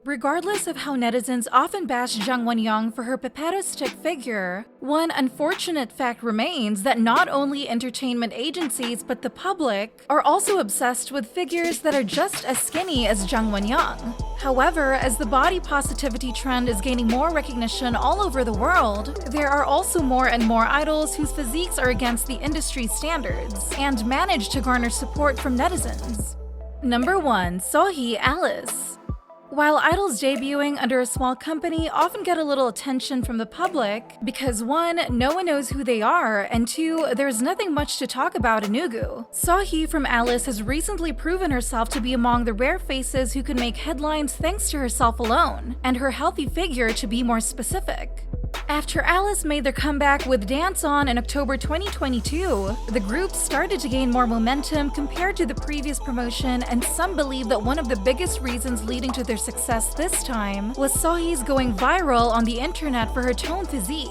Regardless of how netizens often bash Jang Wonyoung for her pepero stick figure, one unfortunate fact remains that not only entertainment agencies but the public are also obsessed with figures that are just as skinny as Jang Wonyoung. However, as the body positivity trend is gaining more recognition all over the world, there are also more and more idols whose physiques are against the industry standards and manage to garner support from netizens. Number 1. Sohi Alice. While idols debuting under a small company often get a little attention from the public because 1. No one knows who they are, and 2. There's nothing much to talk about in Nugu, Sohi from Alice has recently proven herself to be among the rare faces who can make headlines thanks to herself alone, and her healthy figure to be more specific. After Alice made their comeback with Dance On in October 2022, the group started to gain more momentum compared to the previous promotion, and some believe that one of the biggest reasons leading to their success this time was Sohi's going viral on the internet for her toned physique.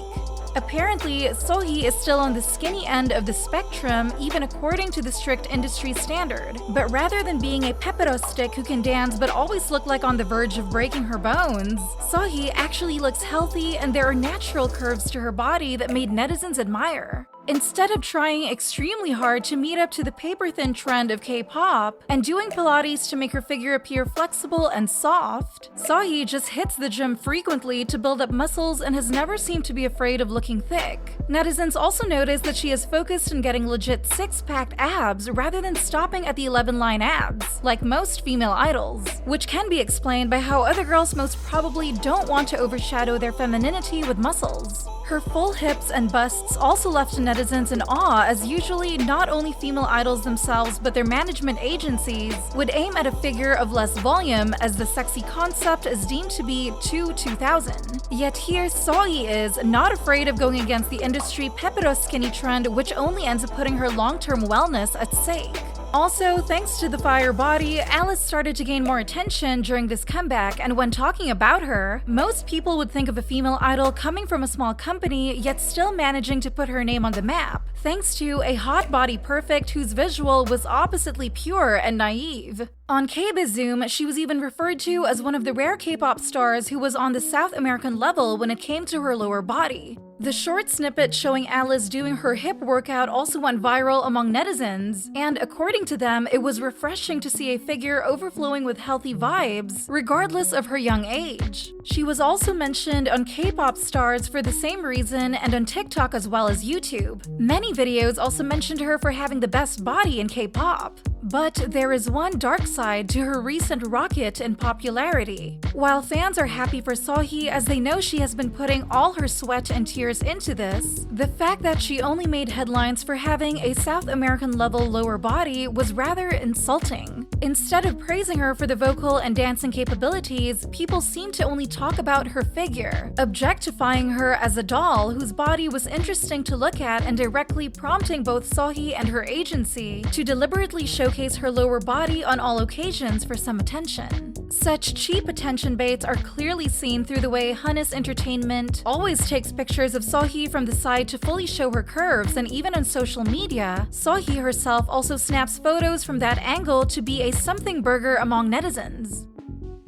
Apparently, Sohi is still on the skinny end of the spectrum even according to the strict industry standard, but rather than being a pepero stick who can dance but always look like on the verge of breaking her bones, Sohi actually looks healthy and there are natural curves to her body that made netizens admire. Instead of trying extremely hard to meet up to the paper-thin trend of K-pop and doing Pilates to make her figure appear flexible and soft, Sohi just hits the gym frequently to build up muscles and has never seemed to be afraid of looking thick. Netizens also notice that she is focused on getting legit six-packed abs rather than stopping at the 11-line abs, like most female idols, which can be explained by how other girls most probably don't want to overshadow their femininity with muscles. Her full hips and busts also left netizens in awe, as usually not only female idols themselves but their management agencies would aim at a figure of less volume, as the sexy concept is deemed to be too 2000. Yet here Sohi is not afraid of going against the industry pepero skinny trend, which only ends up putting her long-term wellness at stake. Also, thanks to the fire body, Alice started to gain more attention during this comeback, and when talking about her, most people would think of a female idol coming from a small company yet still managing to put her name on the map, thanks to a hot body perfect whose visual was oppositely pure and naive. On K-Zoom, she was even referred to as one of the rare K-pop stars who was on the South American level when it came to her lower body. The short snippet showing Alice doing her hip workout also went viral among netizens, and according to them, it was refreshing to see a figure overflowing with healthy vibes, regardless of her young age. She was also mentioned on K-pop stars for the same reason and on TikTok as well as YouTube. Many videos also mentioned her for having the best body in K-pop. But there is one dark side to her recent rocket in popularity. While fans are happy for Sohi as they know she has been putting all her sweat and tears into this, the fact that she only made headlines for having a South American level lower body was rather insulting. Instead of praising her for the vocal and dancing capabilities, people seem to only talk about her figure, objectifying her as a doll whose body was interesting to look at and directly prompting both Sohi and her agency to deliberately showcase her lower body on all occasions for some attention. Such cheap attention baits are clearly seen through the way Hannes Entertainment always takes pictures of Sohi from the side to fully show her curves, and even on social media, Sohi herself also snaps photos from that angle to be a something burger among netizens.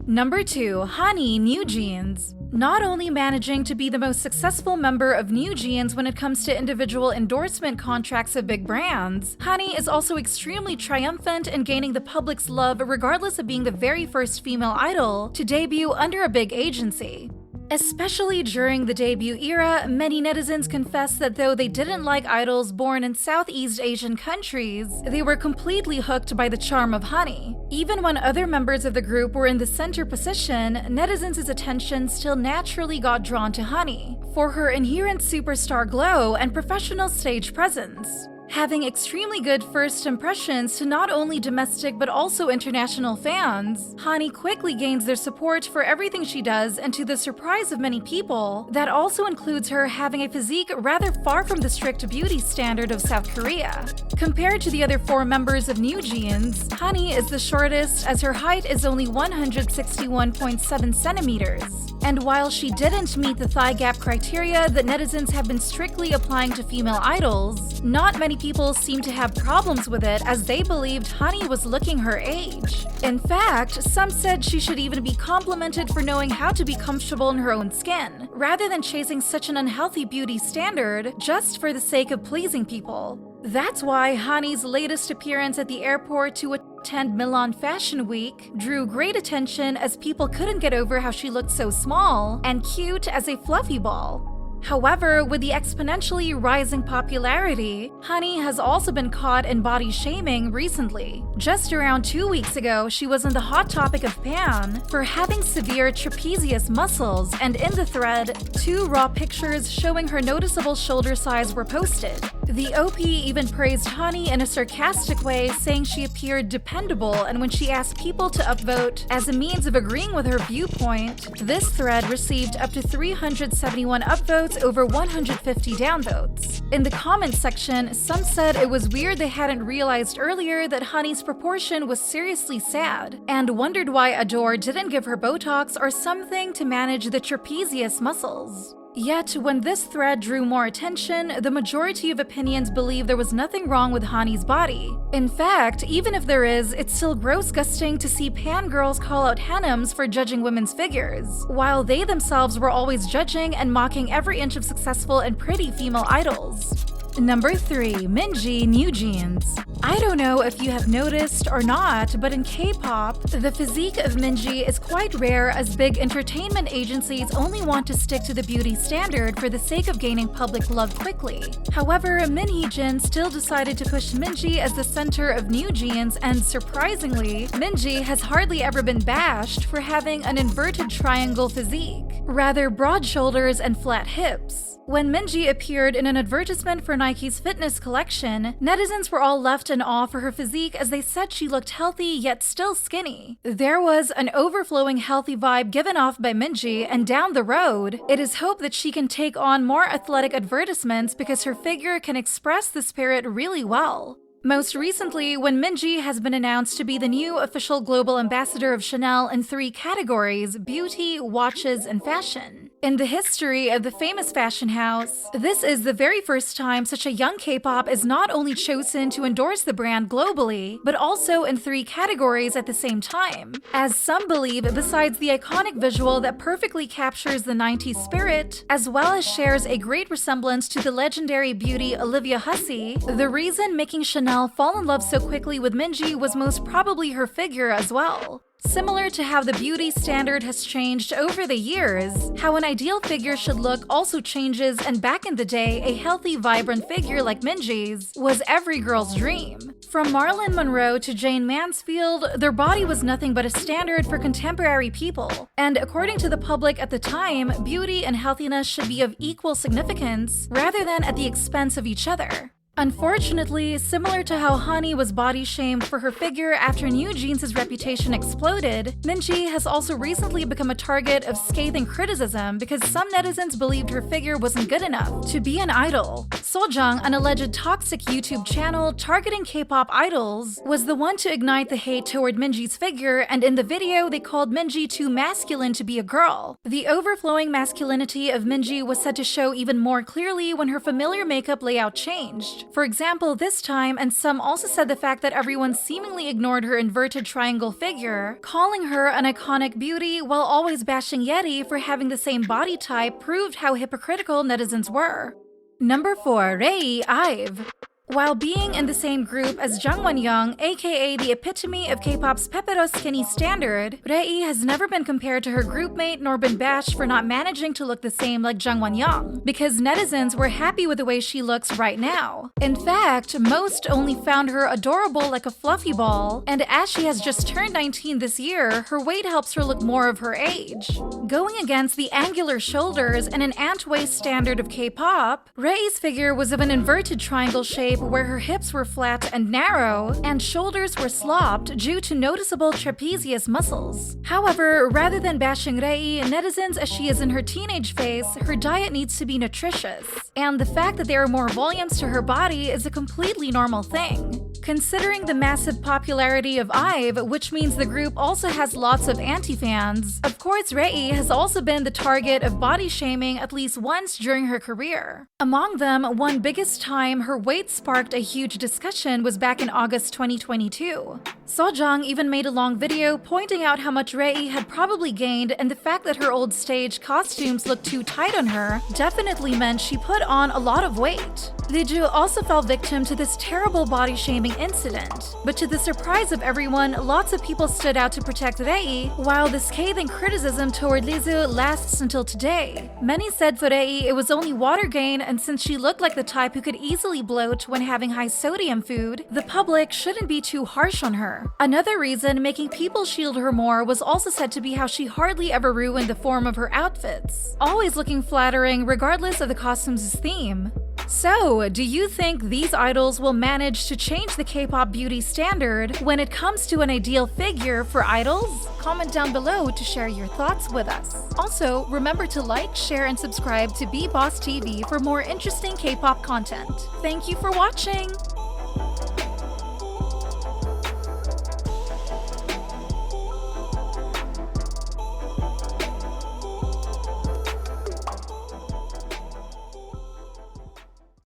Number 2. Minji New Jeans. Not only managing to be the most successful member of New Jeans when it comes to individual endorsement contracts of big brands, Minji is also extremely triumphant in gaining the public's love regardless of being the very first female idol to debut under a big agency. Especially during the debut era, many netizens confess that though they didn't like idols born in Southeast Asian countries, they were completely hooked by the charm of Minji. Even when other members of the group were in the center position, netizens' attention still naturally got drawn to Minji for her inherent superstar glow and professional stage presence. Having extremely good first impressions to not only domestic but also international fans, Minji quickly gains their support for everything she does, and to the surprise of many people, that also includes her having a physique rather far from the strict beauty standard of South Korea. Compared to the other 4 members of New Jeans, Minji is the shortest, as her height is only 161.7 centimeters. And while she didn't meet the thigh gap criteria that netizens have been strictly applying to female idols, not many people seemed to have problems with it as they believed Honey was looking her age. In fact, some said she should even be complimented for knowing how to be comfortable in her own skin, rather than chasing such an unhealthy beauty standard just for the sake of pleasing people. That's why Honey's latest appearance at the airport to attend Milan Fashion Week drew great attention as people couldn't get over how she looked so small and cute as a fluffy ball. However, with the exponentially rising popularity, Honey has also been caught in body shaming recently. Just around 2 weeks ago, she was in the hot topic of Pan for having severe trapezius muscles, and in the thread, 2 raw pictures showing her noticeable shoulder size were posted. The OP even praised Honey in a sarcastic way, saying she appeared dependable, and when she asked people to upvote as a means of agreeing with her viewpoint, this thread received up to 371 upvotes over 150 downvotes. In the comments section, some said it was weird they hadn't realized earlier that Honey's proportion was seriously sad, and wondered why Adore didn't give her Botox or something to manage the trapezius muscles. Yet, when this thread drew more attention, the majority of opinions believe there was nothing wrong with Honey's body. In fact, even if there is, it's still gross-gusting to see Pan girls call out Hanims for judging women's figures, while they themselves were always judging and mocking every inch of successful and pretty female idols. Number 3. Minji New Jeans. I don't know if you have noticed or not, but in K-pop, the physique of Minji is quite rare as big entertainment agencies only want to stick to the beauty standard for the sake of gaining public love quickly. However, Minhee Jin still decided to push Minji as the center of New Jeans, and surprisingly, Minji has hardly ever been bashed for having an inverted triangle physique, rather broad shoulders and flat hips. When Minji appeared in an advertisement for Nike's fitness collection, netizens were all left in awe for her physique as they said she looked healthy yet still skinny. There was an overflowing healthy vibe given off by Minji, and down the road, it is hoped that she can take on more athletic advertisements because her figure can express the spirit really well. Most recently, when Minji has been announced to be the new official global ambassador of Chanel in 3 categories: beauty, watches, and fashion. In the history of the famous fashion house, this is the very first time such a young K-pop is not only chosen to endorse the brand globally, but also in 3 categories at the same time. As some believe, besides the iconic visual that perfectly captures the 90s spirit, as well as shares a great resemblance to the legendary beauty Olivia Hussey, the reason making Chanel fall in love so quickly with Minji was most probably her figure as well. Similar to how the beauty standard has changed over the years, how an ideal figure should look also changes, and back in the day, a healthy, vibrant figure like Minji's was every girl's dream. From Marilyn Monroe to Jane Mansfield, their body was nothing but a standard for contemporary people. And according to the public at the time, beauty and healthiness should be of equal significance rather than at the expense of each other. Unfortunately, similar to how Honey was body-shamed for her figure after New Jeans' reputation exploded, Minji has also recently become a target of scathing criticism because some netizens believed her figure wasn't good enough to be an idol. Sojang, an alleged toxic YouTube channel targeting K-pop idols, was the one to ignite the hate toward Minji's figure, and in the video they called Minji too masculine to be a girl. The overflowing masculinity of Minji was said to show even more clearly when her familiar makeup layout changed. For example, this time, and some also said the fact that everyone seemingly ignored her inverted triangle figure, calling her an iconic beauty while always bashing Yeti for having the same body type proved how hypocritical netizens were. Number 4. Rey Ive. While being in the same group as Jang Wonyoung, aka the epitome of K-pop's pepero skinny standard, Rey has never been compared to her groupmate nor been bashed for not managing to look the same like Jang Wonyoung, because netizens were happy with the way she looks right now. In fact, most only found her adorable like a fluffy ball, and as she has just turned 19 this year, her weight helps her look more of her age. Going against the angular shoulders and an ant-waist standard of K-pop, Rey's figure was of an inverted triangle shape where her hips were flat and narrow, and shoulders were slopped due to noticeable trapezius muscles. However, rather than bashing Rey, netizens, as she is in her teenage phase, her diet needs to be nutritious, and the fact that there are more volumes to her body is a completely normal thing. Considering the massive popularity of Ive, which means the group also has lots of anti-fans, of course Rey has has also been the target of body shaming at least once during her career. Among them, one biggest time her weight sparked a huge discussion was back in August 2022. Sojang even made a long video pointing out how much Rey had probably gained, and the fact that her old stage costumes looked too tight on her definitely meant she put on a lot of weight. Liju also fell victim to this terrible body shaming incident, but to the surprise of everyone, lots of people stood out to protect Rey, while the scathing criticism toward Liju lasts until today. Many said for Rey it was only water gain, and since she looked like the type who could easily bloat when having high sodium food, the public shouldn't be too harsh on her. Another reason making people shield her more was also said to be how she hardly ever ruined the form of her outfits, always looking flattering regardless of the costume's theme. So, do you think these idols will manage to change the K-pop beauty standard when it comes to an ideal figure for idols? Comment down below to share your thoughts with us. Also, remember to like, share, and subscribe to BeBoss TV for more interesting K-pop content. Thank you for watching!